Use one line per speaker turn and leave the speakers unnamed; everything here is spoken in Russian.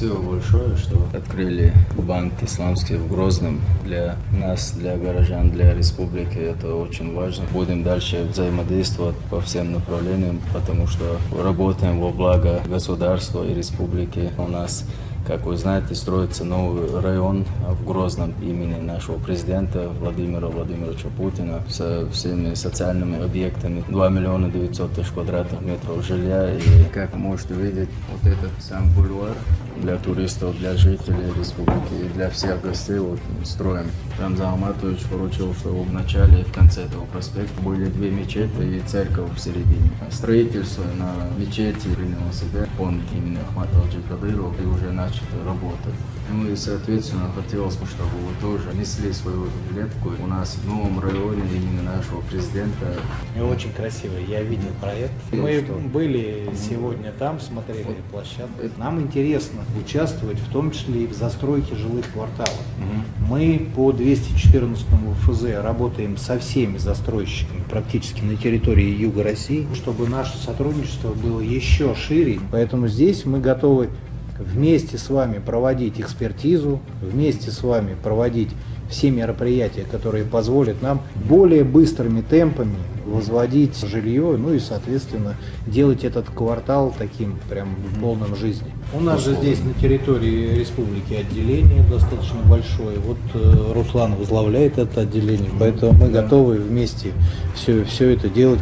спасибо большое, что открыли банк исламский в Грозном. Для нас, для горожан, для республики это очень важно. Будем дальше взаимодействовать по всем направлениям, потому что работаем во благо государства и республики. У нас, как вы знаете, строится новый район в Грозном имени нашего президента Владимира Владимировича Путина со всеми социальными объектами. 2 миллиона 900 тысяч квадратных метров жилья. И, как можете видеть, вот этот сам бульвар для туристов, для жителей республики и для всех гостей вот строим. Рамзан Ахматович поручил, чтобы в начале и в конце этого проспекта были 2 мечети и церковь в середине. Строительство на мечети принял на себя фонд имени Ахматова Кадырова и уже начато работать. Ну и, соответственно, хотелось бы, чтобы вы тоже внесли свою лепту у нас в новом районе имени нашего президента.
Очень красиво, я видел проект. Мы были сегодня там, смотрели площадку. Нам интересно участвовать в том числе и в застройке жилых кварталов. Мы по 214 ФЗ работаем со всеми застройщиками практически на территории Юга России, чтобы наше сотрудничество было еще шире. Поэтому здесь мы готовы вместе с вами проводить экспертизу, вместе с вами проводить все мероприятия, которые позволят нам более быстрыми темпами возводить жилье, ну и, соответственно, делать этот квартал таким прям полным жизни. У нас же здесь на территории республики отделение достаточно большое. Вот Руслан возглавляет это отделение, поэтому мы готовы вместе все это делать.